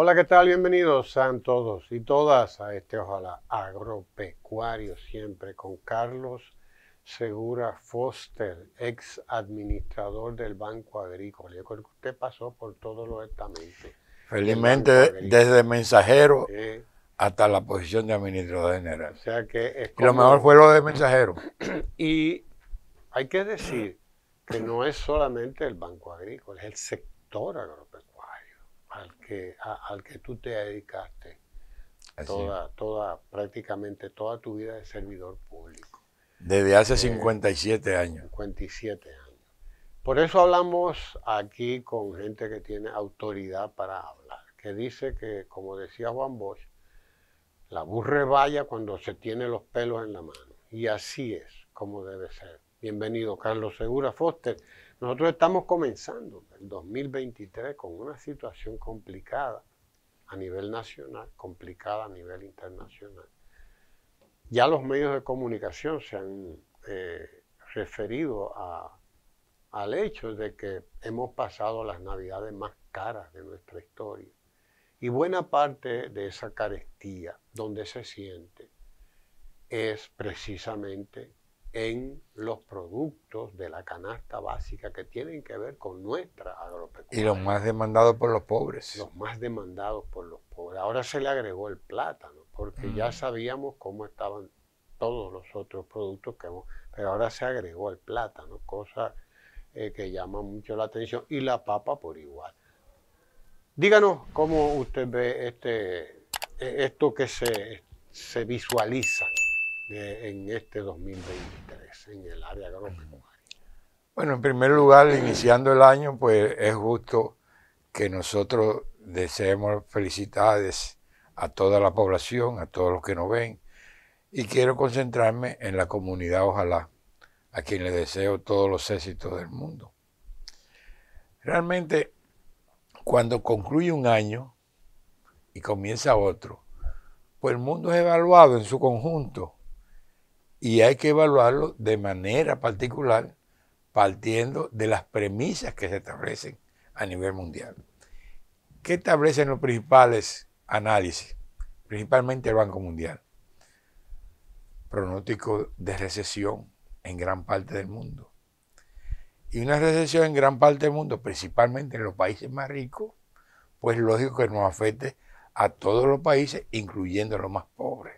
Hola, ¿qué tal? Bienvenidos sean todos y todas a Ojalá Agropecuario, siempre con Carlos Segura Foster, ex administrador del Banco Agrícola. Yo creo que usted pasó por todos los estamentos. Felizmente, desde mensajero Eh, hasta la posición de administrador general. o sea que es Y lo mejor fue lo de mensajero. Y hay que decir que no es solamente el Banco Agrícola, es el sector agropecuario al que tú te dedicaste prácticamente toda tu vida de servidor público. Desde hace 57 años. 57 años. Por eso hablamos aquí con gente que tiene autoridad para hablar, que dice que, como decía Juan Bosch, la burra vaya cuando se tiene los pelos en la mano. Y así es como debe ser. Bienvenido, Carlos Segura Foster. Nosotros estamos comenzando el 2023 con una situación complicada a nivel nacional, complicada a nivel internacional. Ya los medios de comunicación se han referido al hecho de que hemos pasado las navidades más caras de nuestra historia. Y buena parte de esa carestía, donde se siente, es precisamente en los productos de la canasta básica que tienen que ver con nuestra agropecuaria. Y los más demandados por los pobres. Los más demandados por los pobres. Ahora se le agregó el plátano, porque ya sabíamos cómo estaban todos los otros productos pero ahora se agregó el plátano, cosa que llama mucho la atención, y la papa por igual. Díganos cómo usted ve esto que se visualiza en este 2023 en el área agropecuaria. Bueno, en primer lugar, iniciando el año, pues es justo que nosotros deseemos felicidades a toda la población, a todos los que nos ven, y quiero concentrarme en la comunidad Ojalá, a quien le deseo todos los éxitos del mundo. Realmente, cuando concluye un año y comienza otro, pues el mundo es evaluado en su conjunto y hay que evaluarlo de manera particular partiendo de las premisas que se establecen a nivel mundial. ¿Qué establecen los principales análisis? Principalmente el Banco Mundial. Pronóstico de recesión en gran parte del mundo. Y una recesión en gran parte del mundo, principalmente en los países más ricos, pues lógico que nos afecte a todos los países, incluyendo los más pobres.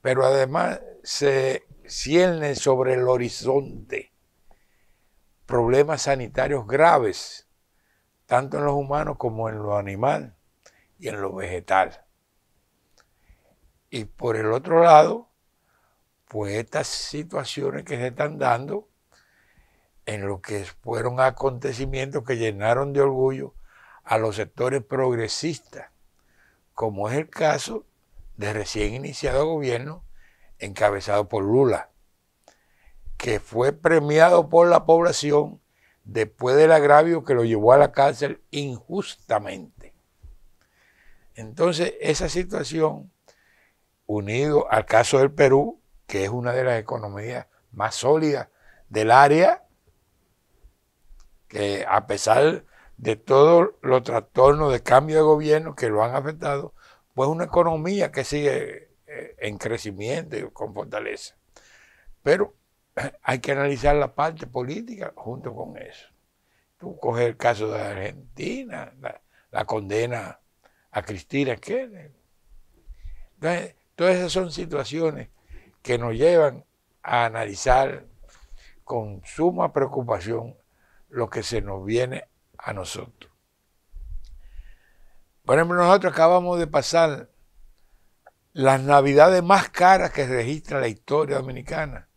Pero además se cierne sobre el horizonte problemas sanitarios graves, tanto en los humanos como en lo animal y en lo vegetal. Y por el otro lado, pues estas situaciones que se están dando en lo que fueron acontecimientos que llenaron de orgullo a los sectores progresistas, como es el caso del recién iniciado gobierno encabezado por Lula, que fue premiado por la población después del agravio que lo llevó a la cárcel injustamente. Entonces, esa situación, unido al caso del Perú, que es una de las economías más sólidas del área, que a pesar de todos los trastornos de cambio de gobierno que lo han afectado, pues una economía que sigue en crecimiento y con fortaleza. Pero hay que analizar la parte política junto con eso. Tú coges el caso de Argentina, la condena a Cristina Kirchner. Entonces, todas esas son situaciones que nos llevan a analizar con suma preocupación lo que se nos viene a nosotros. Por ejemplo, nosotros acabamos de pasar las navidades más caras que registra la historia dominicana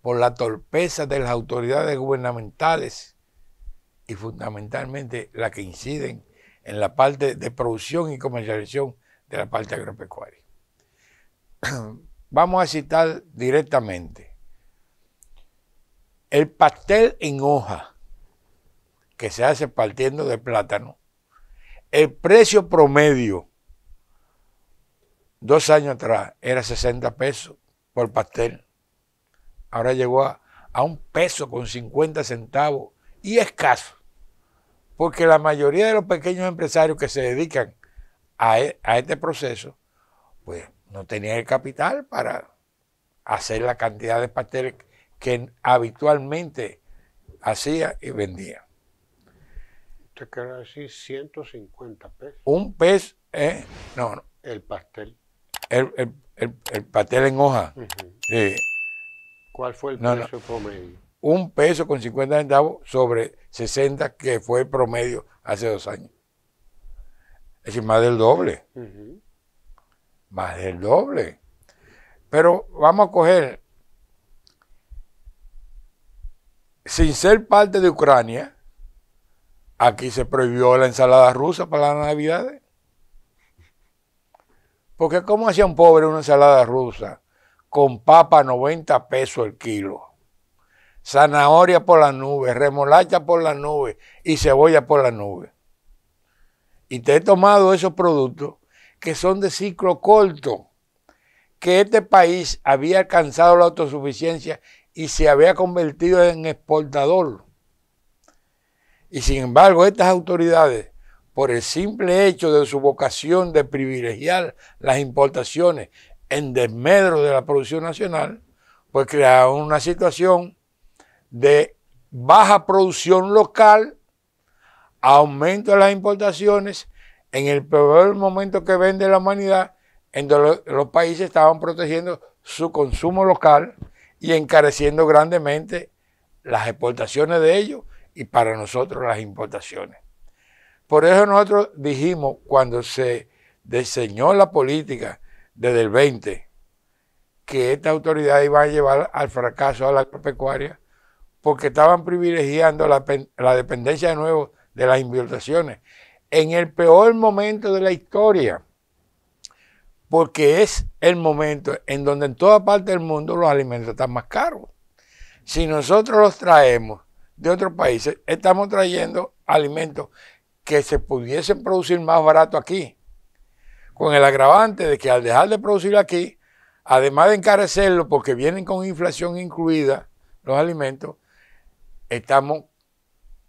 por la torpeza de las autoridades gubernamentales y fundamentalmente las que inciden en la parte de producción y comercialización de la parte agropecuaria. Vamos a citar directamente. El pastel en hoja que se hace partiendo de plátano, el precio promedio 2 años atrás era 60 pesos por pastel. Ahora llegó a $1.50 y escaso, porque la mayoría de los pequeños empresarios que se dedican a este proceso, pues no tenía el capital para hacer la cantidad de pasteles que habitualmente hacía y vendía. ¿Te quiere decir 150 pesos? Un peso, no, El pastel. el pastel en hoja. Uh-huh. ¿Cuál fue el precio promedio? Un peso con 50 centavos sobre 60, que fue el promedio hace 2 años. Es decir, más del doble. Uh-huh. Más del doble. Pero vamos a coger, sin ser parte de Ucrania, aquí se prohibió la ensalada rusa para las Navidades. Porque ¿cómo hacía un pobre una ensalada rusa con papa a 90 pesos el kilo? Zanahoria por las nubes, remolacha por las nubes y cebolla por las nubes. Y te he tomado esos productos que son de ciclo corto, que este país había alcanzado la autosuficiencia y se había convertido en exportador. Y sin embargo, estas autoridades, por el simple hecho de su vocación de privilegiar las importaciones en desmedro de la producción nacional, pues crearon una situación de baja producción local, aumento de las importaciones, en el peor momento que vende la humanidad, en donde los países estaban protegiendo su consumo local y encareciendo grandemente las exportaciones de ellos y para nosotros las importaciones. Por eso nosotros dijimos, cuando se diseñó la política desde el 20, que esta autoridad iba a llevar al fracaso a la agropecuaria, porque estaban privilegiando la dependencia de nuevo de las importaciones en el peor momento de la historia, porque es el momento en donde en toda parte del mundo los alimentos están más caros. Si nosotros los traemos de otros países, estamos trayendo alimentos que se pudiesen producir más barato aquí, con el agravante de que al dejar de producir aquí, además de encarecerlo porque vienen con inflación incluida los alimentos, estamos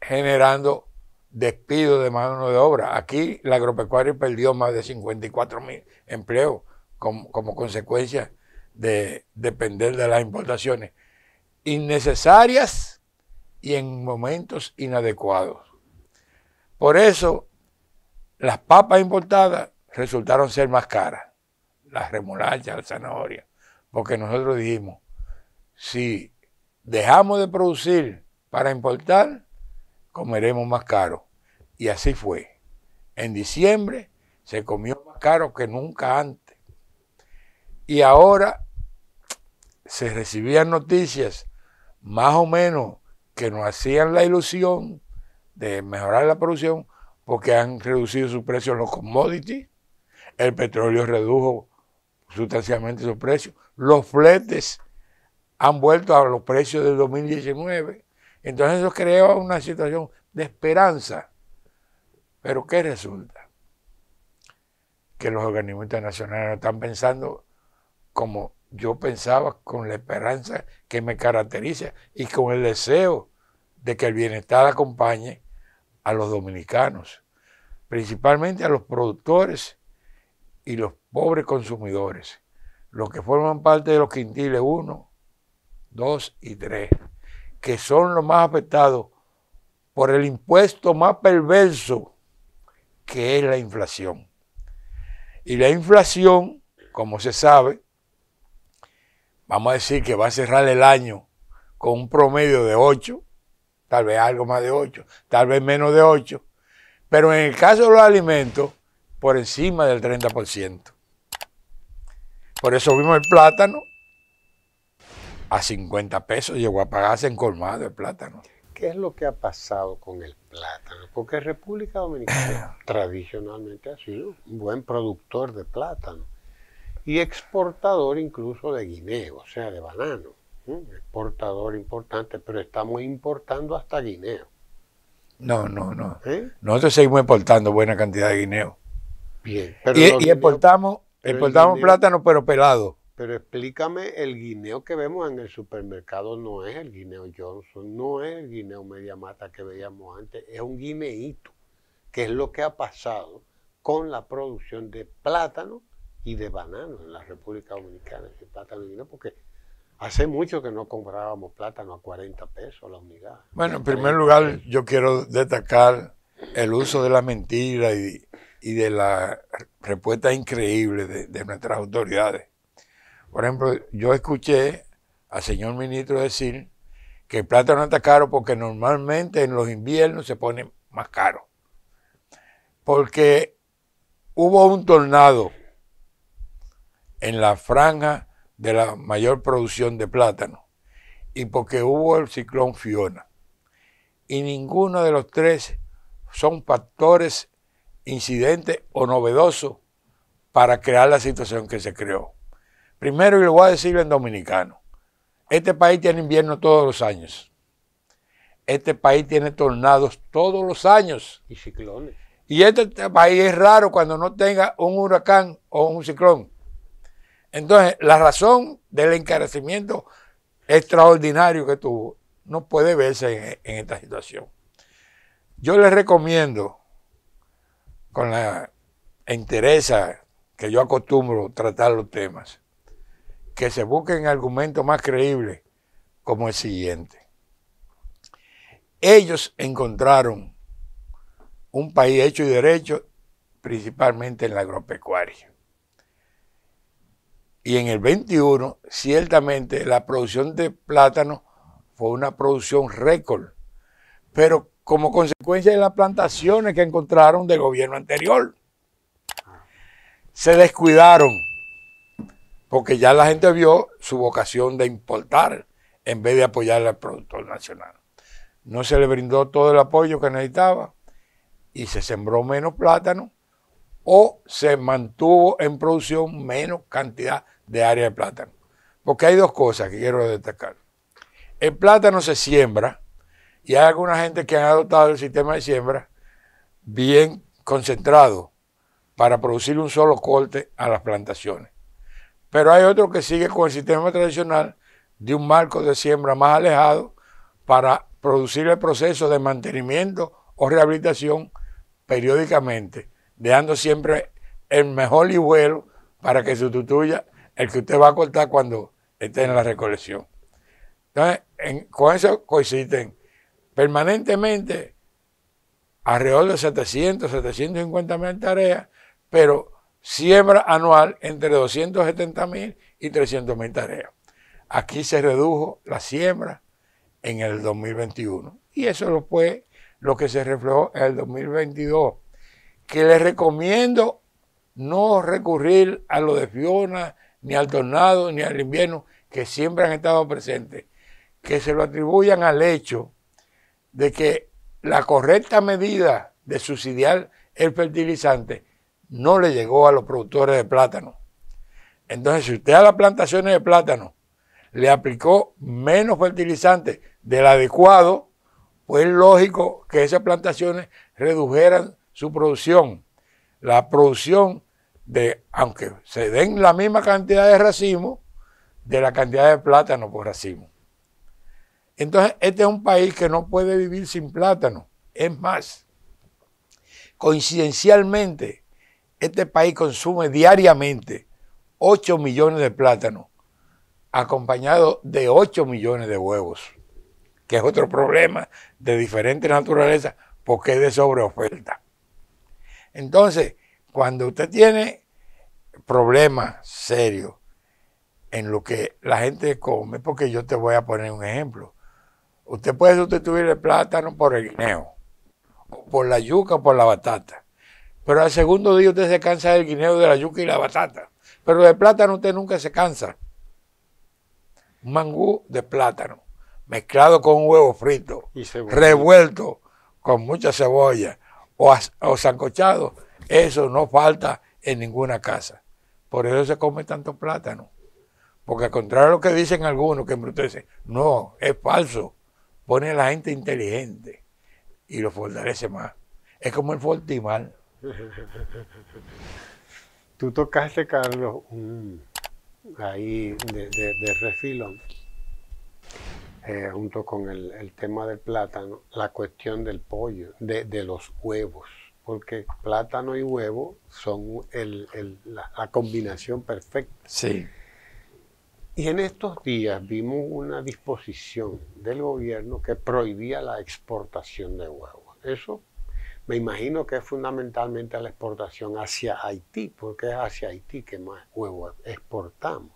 generando despido de mano de obra. Aquí la agropecuaria perdió más de 54,000 empleos como consecuencia de depender de las importaciones innecesarias y en momentos inadecuados. Por eso las papas importadas resultaron ser más caras, las remolachas, las zanahorias, porque nosotros dijimos, si dejamos de producir para importar, comeremos más caro. Y así fue. En diciembre se comió más caro que nunca antes. Y ahora se recibían noticias más o menos que nos hacían la ilusión de mejorar la producción, porque han reducido su precio en los commodities, el petróleo redujo sustancialmente su precio, los fletes han vuelto a los precios del 2019. Entonces eso creó una situación de esperanza. Pero ¿qué resulta? Que los organismos internacionales no están pensando como yo pensaba, con la esperanza que me caracteriza y con el deseo de que el bienestar acompañe a los dominicanos, principalmente a los productores y los pobres consumidores, los que forman parte de los quintiles 1, 2 y 3, que son los más afectados por el impuesto más perverso, que es la inflación. Y la inflación, como se sabe, vamos a decir que va a cerrar el año con un promedio de 8, tal vez algo más de 8, tal vez menos de 8, pero en el caso de los alimentos, por encima del 30%. Por eso vimos el plátano a 50 pesos, llegó a pagarse en colmado el plátano. ¿Qué es lo que ha pasado con el plátano? Porque República Dominicana tradicionalmente ha sido un buen productor de plátano y exportador incluso de guineo, o sea, de banano. Exportador importante, pero estamos importando hasta guineo. No. Nosotros seguimos exportando buena cantidad de guineo. Bien. Pero y exportamos plátano, pero pelado. Pero explícame, el guineo que vemos en el supermercado no es el guineo Johnson, no es el guineo media mata que veíamos antes, es un guineíto, que es lo que ha pasado con la producción de plátano y de banano en la República Dominicana, de plátano y guineo, porque hace mucho que no comprábamos plátano a 40 pesos la unidad. Bueno, en primer lugar, yo quiero destacar el uso de la mentira y de la respuesta increíble de nuestras autoridades. Por ejemplo, yo escuché al señor ministro decir que el plátano está caro porque normalmente en los inviernos se pone más caro. Porque hubo un tornado en la franja de la mayor producción de plátano y porque hubo el ciclón Fiona. Y ninguno de los tres son factores incidentes o novedosos para crear la situación que se creó. Primero, y lo voy a decir en dominicano, este país tiene invierno todos los años. Este país tiene tornados todos los años. Y ciclones. Y este país es raro cuando no tenga un huracán o un ciclón. Entonces, la razón del encarecimiento extraordinario que tuvo no puede verse en esta situación. Yo les recomiendo, con la entereza que yo acostumbro tratar los temas, que se busquen argumentos más creíbles como el siguiente. Ellos encontraron un país hecho y derecho, principalmente en la agropecuaria. Y en el 21, ciertamente, la producción de plátano fue una producción récord, pero como consecuencia de las plantaciones que encontraron del gobierno anterior. Se descuidaron, porque ya la gente vio su vocación de importar en vez de apoyar al productor nacional. No se le brindó todo el apoyo que necesitaba y se sembró menos plátano o se mantuvo en producción menos cantidad de área de plátano. Porque hay dos cosas que quiero destacar. El plátano se siembra y hay alguna gente que han adoptado el sistema de siembra bien concentrado para producir un solo corte a las plantaciones. Pero hay otro que sigue con el sistema tradicional de un marco de siembra más alejado para producir el proceso de mantenimiento o rehabilitación periódicamente, dejando siempre el mejor hijuelo para que sustituya el que usted va a cortar cuando esté en la recolección. Entonces, con eso coinciden permanentemente alrededor de 750.000 tareas, pero siembra anual entre 270.000 y 300.000 tareas. Aquí se redujo la siembra en el 2021 y eso fue lo que se reflejó en el 2022, que les recomiendo no recurrir a lo de Fiona, ni al tornado, ni al invierno, que siempre han estado presentes, que se lo atribuyan al hecho de que la correcta medida de subsidiar el fertilizante no le llegó a los productores de plátano. Entonces, si usted a las plantaciones de plátano le aplicó menos fertilizante del adecuado, pues es lógico que esas plantaciones redujeran su producción. La producción de, aunque se den la misma cantidad de racimo, de la cantidad de plátano por racimo. Entonces, este es un país que no puede vivir sin plátano. Es más, coincidencialmente, este país consume diariamente 8 millones de plátanos, acompañado de 8 millones de huevos, que es otro problema de diferente naturaleza porque es de sobreoferta. Entonces, cuando usted tiene problemas serios en lo que la gente come, porque yo te voy a poner un ejemplo. Usted puede sustituir el plátano por el guineo, o por la yuca o por la batata. Pero al segundo día usted se cansa del guineo, de la yuca y la batata. Pero del plátano usted nunca se cansa. Un mangú de plátano, mezclado con un huevo frito, revuelto con mucha cebolla o sancochado, eso no falta en ninguna casa. Por eso se come tanto plátano. Porque al contrario de lo que dicen algunos que embrutecen, no, es falso. Pone a la gente inteligente y lo fortalece más. Es como el Fortimal. Tú tocaste, Carlos, ahí de refilón, junto con el tema del plátano, la cuestión del pollo, de los huevos. porque plátano y huevo son la combinación perfecta. Sí. Y en estos días vimos una disposición del gobierno que prohibía la exportación de huevos. Eso me imagino que es fundamentalmente la exportación hacia Haití, porque es hacia Haití que más huevos exportamos.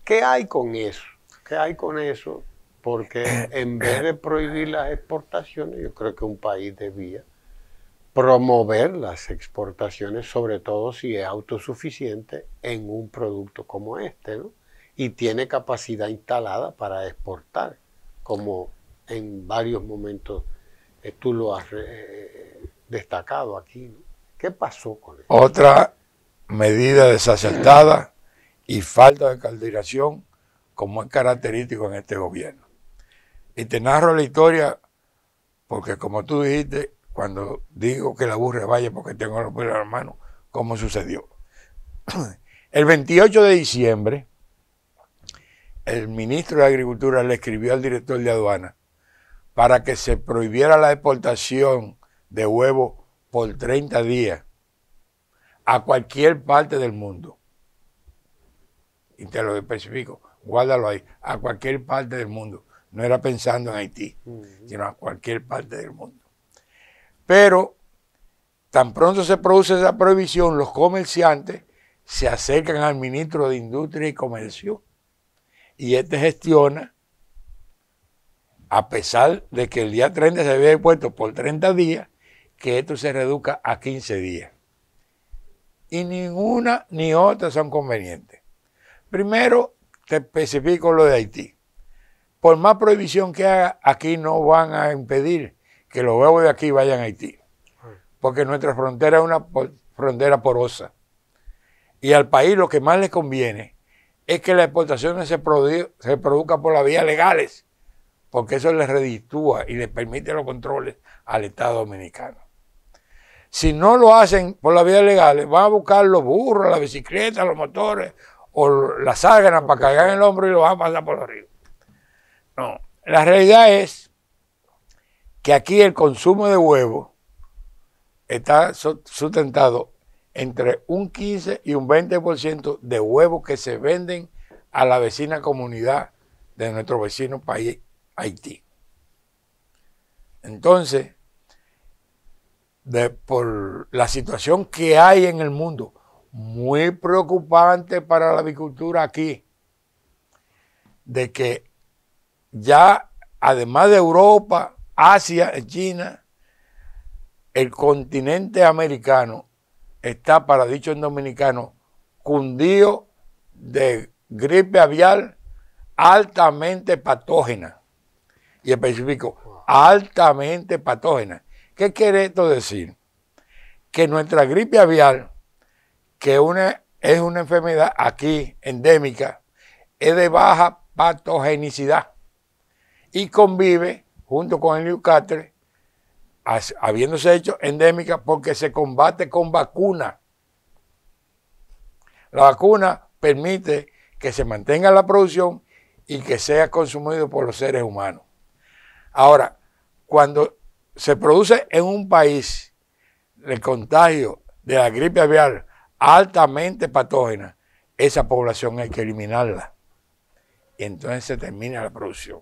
¿Qué hay con eso? ¿Qué hay con eso? Porque en vez de prohibir las exportaciones, yo creo que un país debía promover las exportaciones, sobre todo si es autosuficiente en un producto como este, ¿no? Y tiene capacidad instalada para exportar, como en varios momentos tú lo has destacado aquí, ¿no? ¿Qué pasó con eso? Otra medida desacertada y falta de coordinación, como es característico en este gobierno. Y te narro la historia porque, como tú dijiste, cuando digo que la burra vaya porque tengo los pelos en la mano, ¿cómo sucedió? El 28 de diciembre, el ministro de Agricultura le escribió al director de aduana para que se prohibiera la exportación de huevos por 30 días a cualquier parte del mundo. Y te lo especifico, guárdalo ahí, a cualquier parte del mundo. No era pensando en Haití, sino a cualquier parte del mundo. Pero tan pronto se produce esa prohibición, los comerciantes se acercan al ministro de Industria y Comercio y este gestiona, a pesar de que el día 30 se había impuesto por 30 días, que esto se reduzca a 15 días. Y ninguna ni otra son convenientes. Primero, te especifico lo de Haití. Por más prohibición que haga, aquí no van a impedir que los huevos de aquí vayan a Haití. Porque nuestra frontera es una frontera porosa. Y al país lo que más le conviene es que las exportaciones se produzcan por las vías legales, porque eso les reditúa y les permite los controles al Estado Dominicano. Si no lo hacen por las vías legales, van a buscar los burros, las bicicletas, los motores o las ságanas para cargar en el hombro y lo van a pasar por los ríos. No, la realidad es que aquí el consumo de huevos está sustentado entre un 15 y un 20% de huevos que se venden a la vecina comunidad de nuestro vecino país, Haití. Entonces, por la situación que hay en el mundo, muy preocupante para la avicultura aquí, de que ya además de Europa, Asia, China, el continente americano está, para dicho en dominicano, cundido de gripe aviar altamente patógena. Y especifico, altamente patógena. ¿Qué quiere esto decir? Que nuestra gripe aviar, que es una enfermedad aquí endémica, es de baja patogenicidad y convive junto con el Newcastle, habiéndose hecho endémica porque se combate con vacuna. La vacuna permite que se mantenga la producción y que sea consumido por los seres humanos. Ahora, cuando se produce en un país el contagio de la gripe aviar altamente patógena, esa población hay que eliminarla. Y entonces se termina la producción.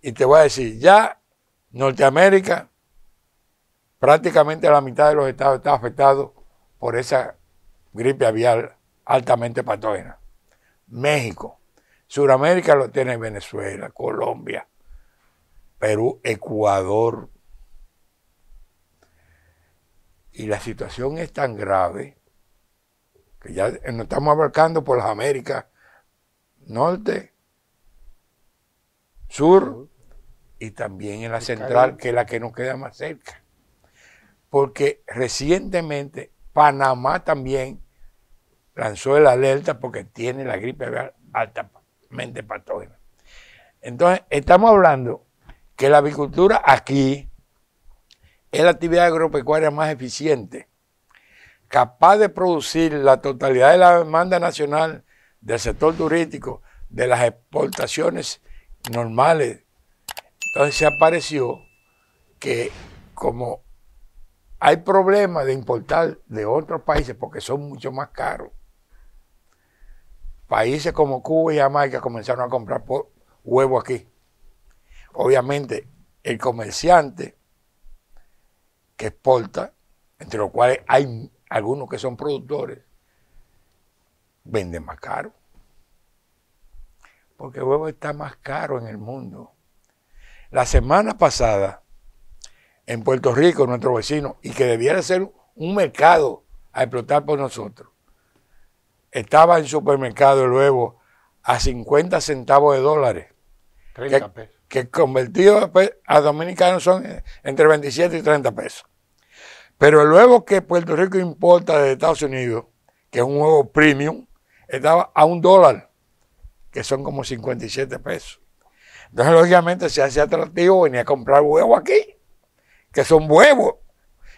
Y te voy a decir, ya Norteamérica, prácticamente la mitad de los estados está afectado por esa gripe aviar altamente patógena. México, Sudamérica lo tiene Venezuela, Colombia, Perú, Ecuador. Y la situación es tan grave que ya nos estamos abarcando por las Américas norte, sur y también en la central, que es la que nos queda más cerca. Porque recientemente Panamá también lanzó el alerta porque tiene la gripe aviar altamente patógena. Entonces, estamos hablando que la avicultura aquí es la actividad agropecuaria más eficiente, capaz de producir la totalidad de la demanda nacional del sector turístico, de las exportaciones normales. Entonces se apareció que como hay problemas de importar de otros países porque son mucho más caros. Países como Cuba y Jamaica comenzaron a comprar huevo aquí. Obviamente, el comerciante que exporta, entre los cuales hay algunos que son productores, venden más caro. Porque el huevo está más caro en el mundo. La semana pasada, en Puerto Rico, nuestro vecino, y que debiera ser un mercado a explotar por nosotros, estaba en supermercado el huevo a 50 centavos de dólares. 30 pesos. Que convertidos a dominicanos son entre 27 y 30 pesos. Pero el huevo que Puerto Rico importa de Estados Unidos, que es un huevo premium, estaba a $1, que son como 57 pesos. Entonces, lógicamente, se hace atractivo venir a comprar huevos aquí, que son huevos,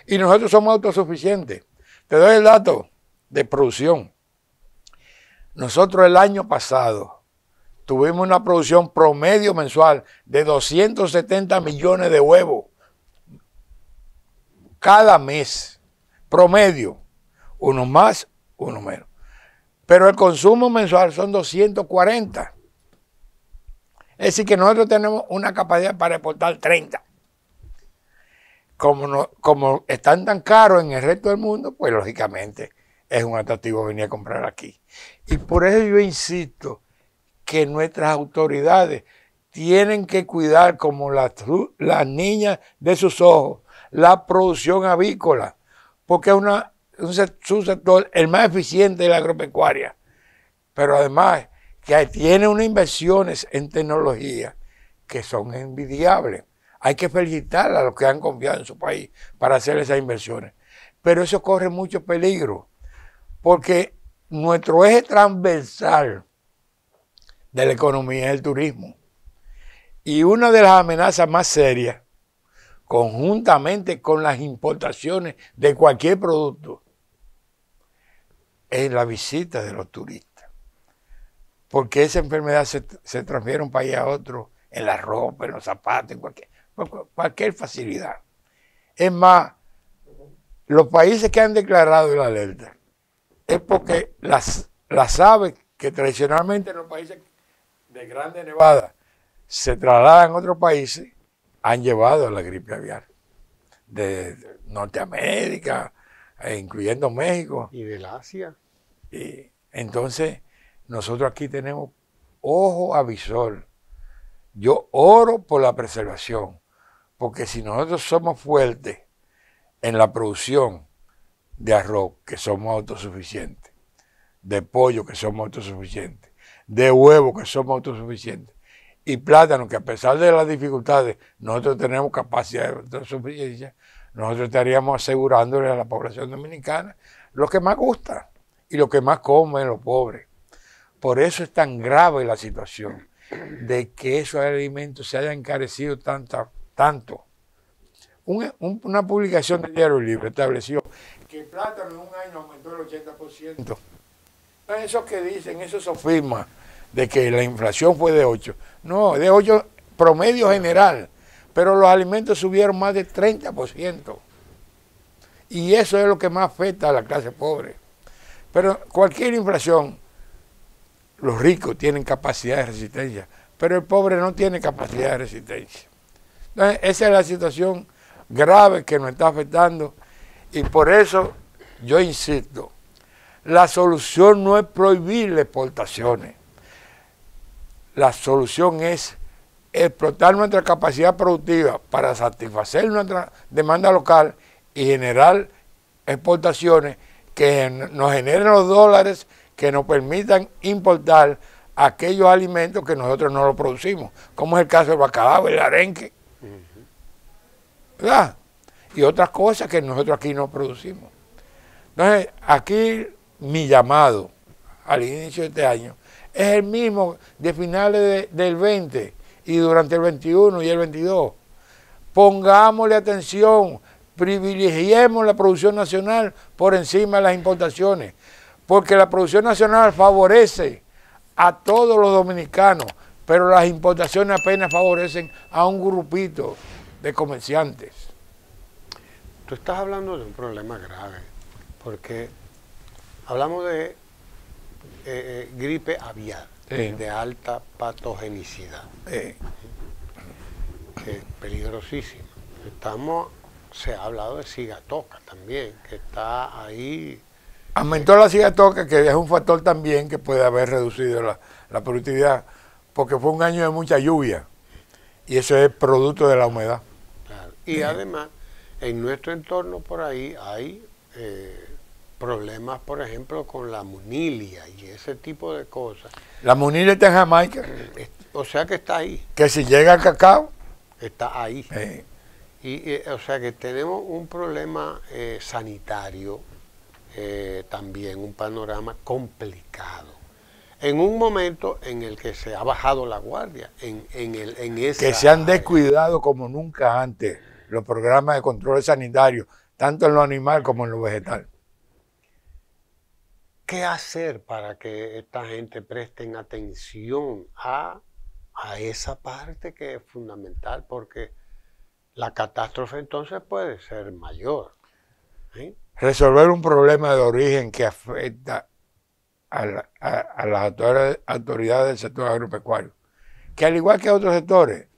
y nosotros somos autosuficientes. Te doy el dato de producción. Nosotros el año pasado tuvimos una producción promedio mensual de 270 millones de huevos cada mes, promedio, uno más, uno menos. Pero el consumo mensual son 240. Es decir, que nosotros tenemos una capacidad para exportar 30. Como están tan caros en el resto del mundo, pues lógicamente es un atractivo venir a comprar aquí. Y por eso yo insisto que nuestras autoridades tienen que cuidar como las niñas de sus ojos la producción avícola, porque es un sector el más eficiente de la agropecuaria, pero además que tiene unas inversiones en tecnología que son envidiables. Hay que felicitar a los que han confiado en su país para hacer esas inversiones, pero eso corre mucho peligro, porque nuestro eje transversal de la economía es el turismo. Y una de las amenazas más serias, conjuntamente con las importaciones de cualquier producto, es la visita de los turistas. Porque esa enfermedad se transfiere de un país a otro en la ropa, en los zapatos, en cualquier facilidad. Es más, los países que han declarado la alerta es porque las aves que tradicionalmente en los países de Grande Nevada se trasladan a otros países, han llevado a la gripe aviar de Norteamérica, incluyendo México. Y del Asia. Y entonces, nosotros aquí tenemos ojo avisor. Yo oro por la preservación, porque si nosotros somos fuertes en la producción de arroz, que somos autosuficientes, de pollo, que somos autosuficientes, de huevo, que somos autosuficientes, y plátano, que a pesar de las dificultades, nosotros tenemos capacidad de autosuficiencia, nosotros estaríamos asegurándole a la población dominicana lo que más gusta y lo que más comen los pobres. Por eso es tan grave la situación de que esos alimentos se hayan encarecido tanto. Una publicación del Diario Libre estableció que el plátano en un año aumentó el 80%. Entonces, esos que dicen, esos sofismas de que la inflación fue de 8. No, de 8 promedio general, pero los alimentos subieron más de 30%. Y eso es lo que más afecta a la clase pobre. Pero cualquier inflación, los ricos tienen capacidad de resistencia, pero el pobre no tiene capacidad de resistencia. Entonces, esa es la situación grave que nos está afectando, y por eso yo insisto, la solución no es prohibir las exportaciones. La solución es explotar nuestra capacidad productiva para satisfacer nuestra demanda local y generar exportaciones que nos generen los dólares que nos permitan importar aquellos alimentos que nosotros no los producimos, como es el caso del bacalao, el arenque, ¿verdad? Y otras cosas que nosotros aquí no producimos. Entonces, aquí mi llamado al inicio de este año es el mismo de finales del 20 y durante el 21 y el 22. Pongámosle atención, privilegiemos la producción nacional por encima de las importaciones, porque la producción nacional favorece a todos los dominicanos, pero las importaciones apenas favorecen a un grupito de comerciantes. tú estás hablando de un problema grave, porque hablamos de gripe aviar, Sí. de alta patogenicidad, que es peligrosísima. Se ha hablado de cigatoca también, que está ahí. Aumentó la cigatoca, que es un factor también que puede haber reducido la productividad, porque fue un año de mucha lluvia, y eso es producto de la humedad. Claro. Y además, en nuestro entorno por ahí hay problemas, por ejemplo, con la munilia y ese tipo de cosas. La munilia está en Jamaica, O sea que está ahí, que si llega al cacao, está ahí. O sea que tenemos un problema sanitario, también un panorama complicado. En un momento en el que se ha bajado la guardia, en esa que se han área. descuidado como nunca antes los programas de control sanitario, tanto en lo animal como en lo vegetal. ¿Qué hacer para que esta gente presten atención a esa parte que es fundamental? Porque la catástrofe entonces puede ser mayor. ¿Sí? Resolver un problema de origen que afecta a las autoridades del sector agropecuario, que al igual que otros sectores,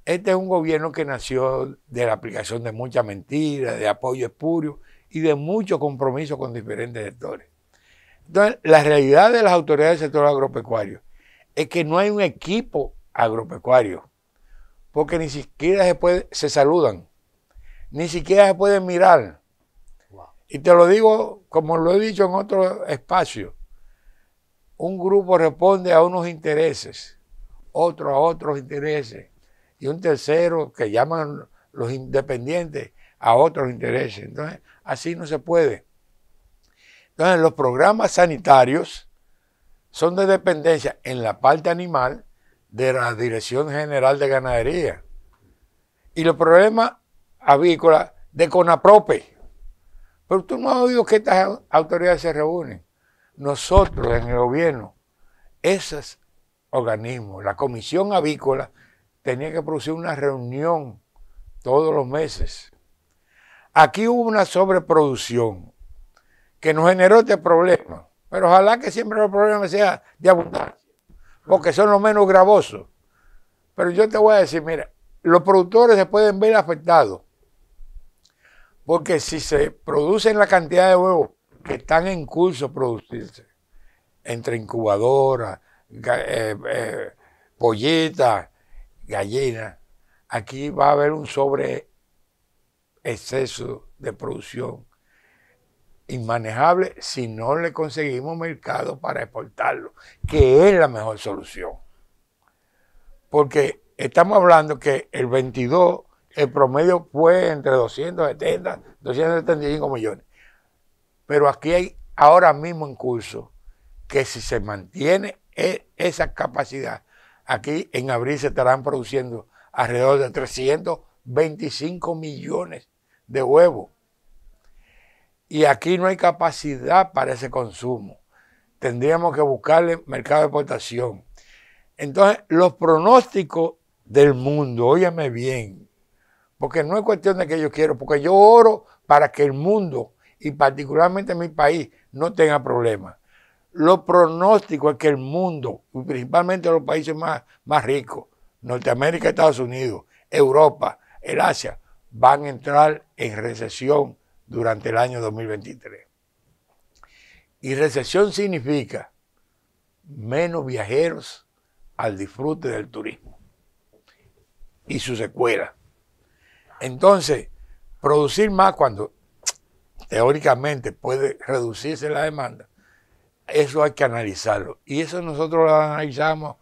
este es un gobierno que nació de la aplicación de mucha mentira, de apoyo espurio y de mucho compromiso con diferentes sectores. Entonces, la realidad de las autoridades del sector agropecuario es que no hay un equipo agropecuario, porque ni siquiera se saludan, ni siquiera se pueden mirar. Wow. Y te lo digo, como lo he dicho en otro espacio, un grupo responde a unos intereses, otro a otros intereses, y un tercero, que llaman los independientes, a otros intereses. Entonces, así no se puede. Entonces, los programas sanitarios son de dependencia en la parte animal de la Dirección General de Ganadería. Y los problemas avícolas de CONAPROPE. Pero tú no has oído que estas autoridades se reúnen. Nosotros en el gobierno, esos organismos, la Comisión Avícola, tenía que producir una reunión todos los meses. Aquí hubo una sobreproducción que nos generó este problema, pero ojalá que siempre el problema sea de abundancia, porque son los menos gravosos. Pero yo te voy a decir, mira, los productores se pueden ver afectados, porque si se producen la cantidad de huevos que están en curso producirse, entre incubadoras, polletas, gallinas, aquí va a haber un sobre exceso de producción inmanejable si no le conseguimos mercado para exportarlo, que es la mejor solución. Porque estamos hablando que el 22, el promedio fue entre 270, 275 millones. Pero aquí hay ahora mismo en curso que si se mantiene esa capacidad, aquí en abril se estarán produciendo alrededor de 325 millones de huevos. Y aquí no hay capacidad para ese consumo. Tendríamos que buscarle mercado de exportación. Entonces, los pronósticos del mundo, óyeme bien, porque no es cuestión de que yo quiero, porque yo oro para que el mundo, y particularmente mi país, no tenga problemas. Los pronósticos es que el mundo, y principalmente los países más ricos, Norteamérica, Estados Unidos, Europa, el Asia, van a entrar en recesión durante el año 2023. Y recesión significa menos viajeros al disfrute del turismo y su secuela. Entonces, producir más cuando teóricamente puede reducirse la demanda, eso hay que analizarlo. Y eso nosotros lo analizamos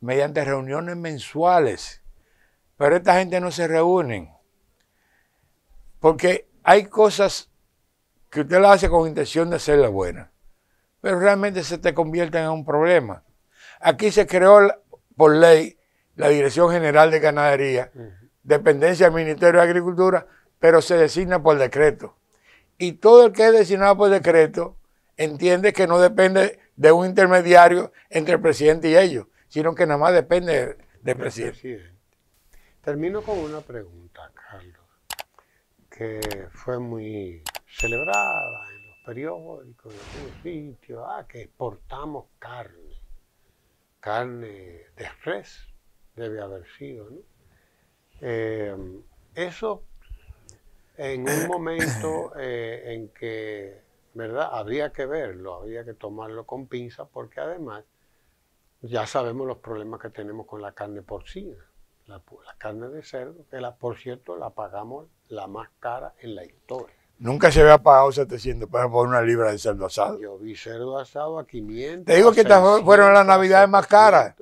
mediante reuniones mensuales. Pero esta gente no se reúnen porque hay cosas que usted las hace con intención de hacerlas buenas, pero realmente se te convierten en un problema. Aquí se creó por ley la Dirección General de Ganadería, dependencia del Ministerio de Agricultura, pero se designa por decreto. Y todo el que es designado por decreto entiende que no depende de un intermediario entre el presidente y ellos, sino que nada más depende del presidente. Termino con una pregunta, Carlos, que fue muy celebrada en los periódicos, en algunos sitios, que exportamos carne de res, debe haber sido, ¿no? Eso en un momento en que, ¿verdad? Habría que verlo, habría que tomarlo con pinzas, porque además ya sabemos los problemas que tenemos con la carne porcina, la carne de cerdo, que por cierto la pagamos la más cara en la historia. Nunca se había pagado 700 pesos por una libra de cerdo asado. Yo vi cerdo asado a 500. Te digo que estas fueron las navidades más caras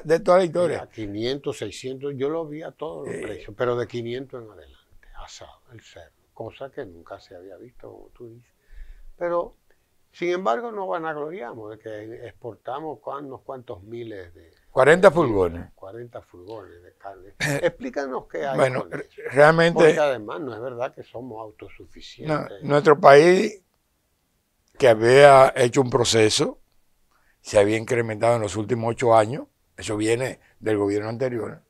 de toda la historia. A 500, 600, yo lo vi a todos los precios, pero de 500 en adelante, asado, el cerdo, cosa que nunca se había visto, como tú dices. Pero, sin embargo, nos vanagloriamos de que exportamos unos cuantos miles de... 40 furgones. 40 furgones de carne. Explícanos qué hay bueno, con eso. Realmente... Porque además no es verdad que somos autosuficientes. No, nuestro país, que había hecho un proceso, se había incrementado en los últimos 8 años, eso viene del gobierno anterior,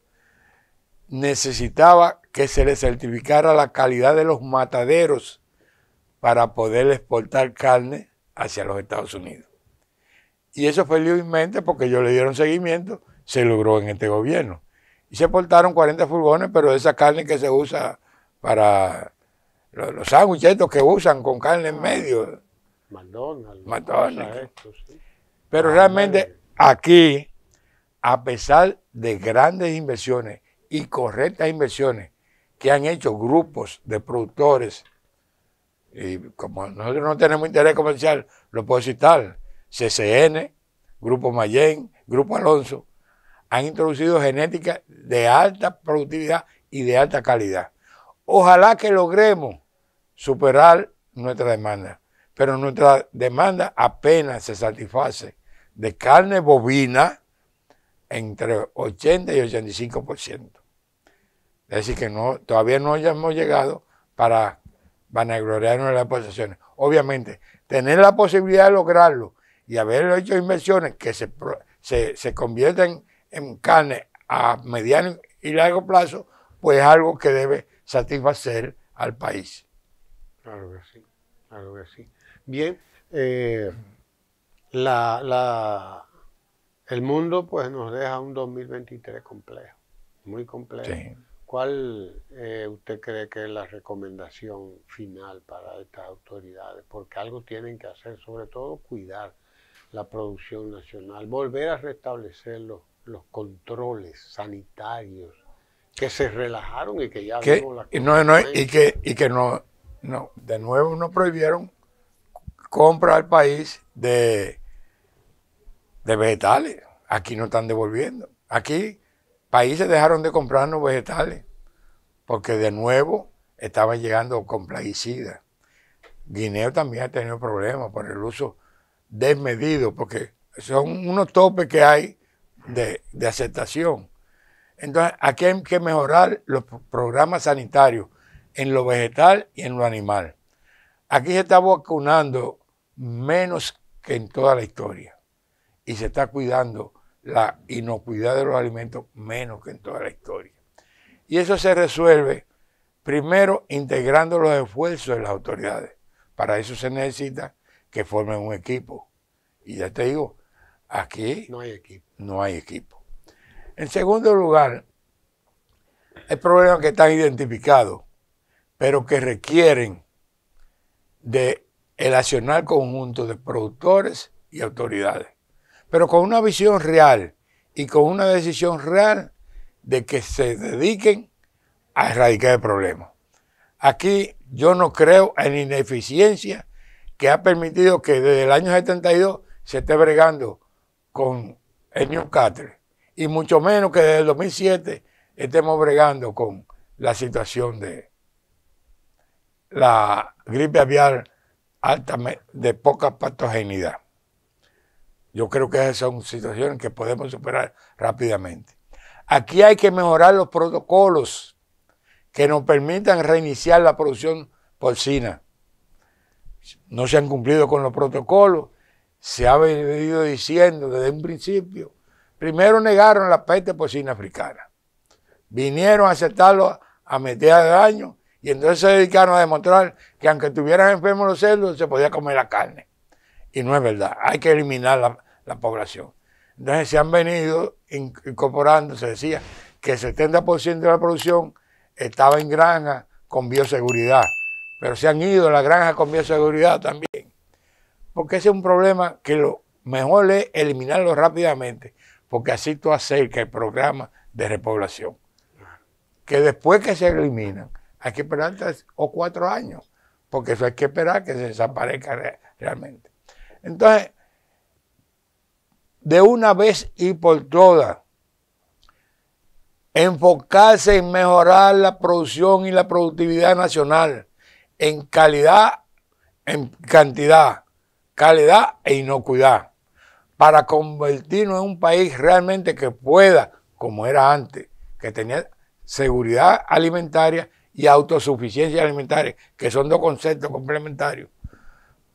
necesitaba que se le certificara la calidad de los mataderos para poder exportar carne hacia los Estados Unidos. Y eso felizmente, porque ellos le dieron seguimiento, se logró en este gobierno. Y se exportaron 40 furgones, pero esa carne que se usa para los sándwiches que usan con carne en medio. McDonald's. Esto, sí. Pero realmente aquí, a pesar de grandes inversiones y correctas inversiones que han hecho grupos de productores, y como nosotros no tenemos interés comercial, lo puedo citar, CCN, Grupo Mayen, Grupo Alonso, han introducido genética de alta productividad y de alta calidad. Ojalá que logremos superar nuestra demanda, pero nuestra demanda apenas se satisface de carne bovina entre 80 y 85%. Es decir, que todavía no hemos llegado para vanagloriarnos de las exportaciones. Obviamente, tener la posibilidad de lograrlo y haber hecho inversiones que se convierten en carne a mediano y largo plazo, pues es algo que debe satisfacer al país. Claro que sí, claro que sí. Bien, el mundo pues nos deja un 2023 complejo, muy complejo. Sí. ¿Cuál usted cree que es la recomendación final para estas autoridades? Porque algo tienen que hacer, sobre todo cuidar la producción nacional, volver a restablecer los controles sanitarios que se relajaron y que ya vimos las consecuencias. Y que de nuevo nos prohibieron compra al país de vegetales. Aquí no están devolviendo. Aquí países dejaron de comprarnos vegetales porque de nuevo estaban llegando con plaguicidas. Guinea también ha tenido problemas por el uso desmedido, porque son unos topes que hay de aceptación. Entonces, aquí hay que mejorar los programas sanitarios en lo vegetal y en lo animal. Aquí se está vacunando menos que en toda la historia y se está cuidando la inocuidad de los alimentos menos que en toda la historia. Y eso se resuelve primero integrando los esfuerzos de las autoridades. Para eso se necesita que formen un equipo. Y ya te digo, aquí no hay equipo. No hay equipo. En segundo lugar, hay problemas que están identificados, pero que requieren de el accionar conjunto de productores y autoridades, pero con una visión real y con una decisión real de que se dediquen a erradicar el problema. Aquí yo no creo en ineficiencia que ha permitido que desde el año 72 se esté bregando con el Newcastle y mucho menos que desde el 2007 estemos bregando con la situación de la gripe aviar alta de poca patogenidad. Yo creo que esas son situaciones que podemos superar rápidamente. Aquí hay que mejorar los protocolos que nos permitan reiniciar la producción porcina. No se han cumplido con los protocolos, se ha venido diciendo desde un principio. Primero negaron la peste porcina africana, vinieron a aceptarlo a mitad de año Y entonces se dedicaron a demostrar que aunque estuvieran enfermos los cerdos, se podía comer la carne. Y no es verdad, hay que eliminar la población. Entonces se han venido incorporando, se decía que el 70% de la producción estaba en granja con bioseguridad, pero se han ido a la granja con bioseguridad también. Porque ese es un problema que lo mejor es eliminarlo rápidamente, porque así tú acercas el programa de repoblación. Que después que se eliminan, hay que esperar 3 o 4 años, porque eso hay que esperar que se desaparezca realmente. Entonces, de una vez y por todas, enfocarse en mejorar la producción y la productividad nacional en calidad, en cantidad, calidad e inocuidad, para convertirnos en un país realmente que pueda, como era antes, que tenía seguridad alimentaria y autosuficiencia alimentaria, que son 2 conceptos complementarios,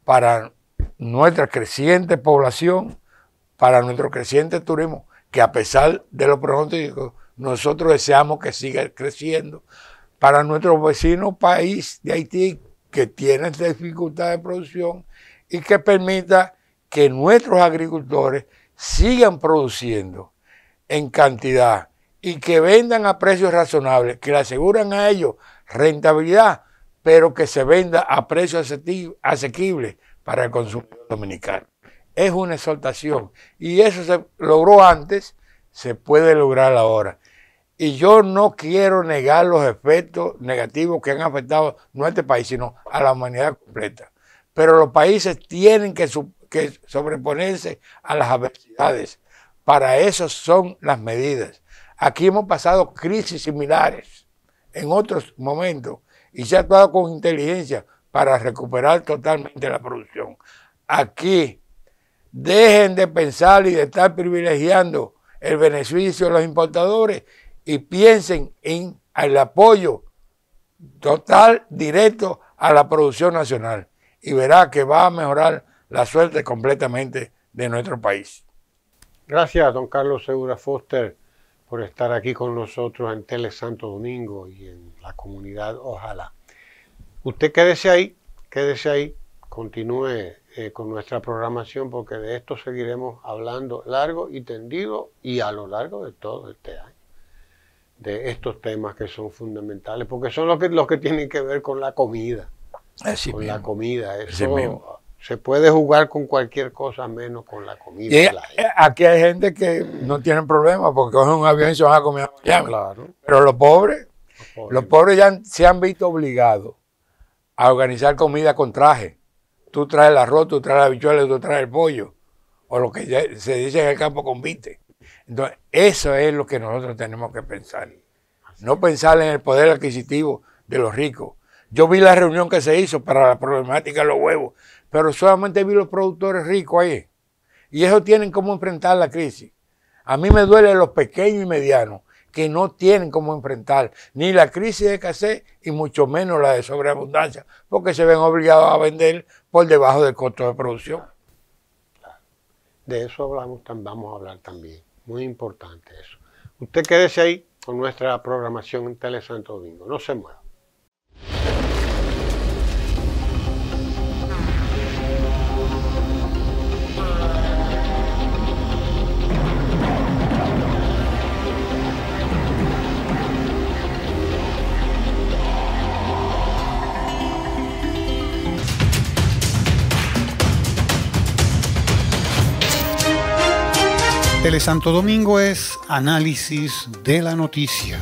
para nuestra creciente población, para nuestro creciente turismo, que a pesar de los pronósticos, nosotros deseamos que siga creciendo, para nuestro vecino país de Haití, que tiene dificultad de producción y que permita que nuestros agricultores sigan produciendo en cantidad y que vendan a precios razonables, que le aseguran a ellos rentabilidad, pero que se venda a precios asequibles para el consumidor dominicano. Es una exhortación y eso se logró antes, se puede lograr ahora. Y yo no quiero negar los efectos negativos que han afectado no a este país, sino a la humanidad completa. Pero los países tienen que sobreponerse a las adversidades. Para eso son las medidas. Aquí hemos pasado crisis similares en otros momentos y se ha actuado con inteligencia para recuperar totalmente la producción. Aquí dejen de pensar y de estar privilegiando el beneficio de los importadores y piensen en el apoyo total, directo a la producción nacional. Y verá que va a mejorar la suerte completamente de nuestro país. Gracias, don Carlos Segura Foster, por estar aquí con nosotros en Tele Santo Domingo y en la comunidad Ojalá. Usted quédese ahí, continúe con nuestra programación, porque de esto seguiremos hablando largo y tendido y a lo largo de todo este año, de estos temas que son fundamentales, porque son los que tienen que ver con la comida. Así con mismo. La comida, Así eso mismo. se puede jugar con cualquier cosa menos con la comida. Y aquí hay gente que no tienen problema porque cogen un avión y se van a comer a Miami. Claro. Pero los pobres ya se han visto obligados a organizar comida con traje. Tú traes el arroz, tú traes la habichuela, tú traes el pollo, o lo que se dice en el campo con viste. Entonces, eso es lo que nosotros tenemos que pensar. No pensar en el poder adquisitivo de los ricos. Yo vi la reunión que se hizo para la problemática de los huevos, pero solamente vi los productores ricos ahí. Y ellos tienen cómo enfrentar la crisis. A mí me duele los pequeños y medianos que no tienen cómo enfrentar ni la crisis de escasez y mucho menos la de sobreabundancia, porque se ven obligados a vender por debajo del costo de producción. De eso vamos a hablar también. Muy importante eso. Usted quédese ahí con nuestra programación en Tele Santo Domingo. No se mueva. Tele Santo Domingo es análisis de la noticia.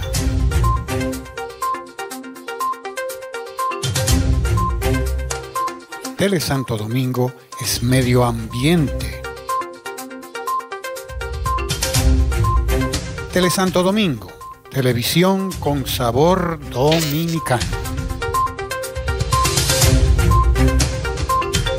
Tele Santo Domingo es medio ambiente. Tele Santo Domingo, televisión con sabor dominicano.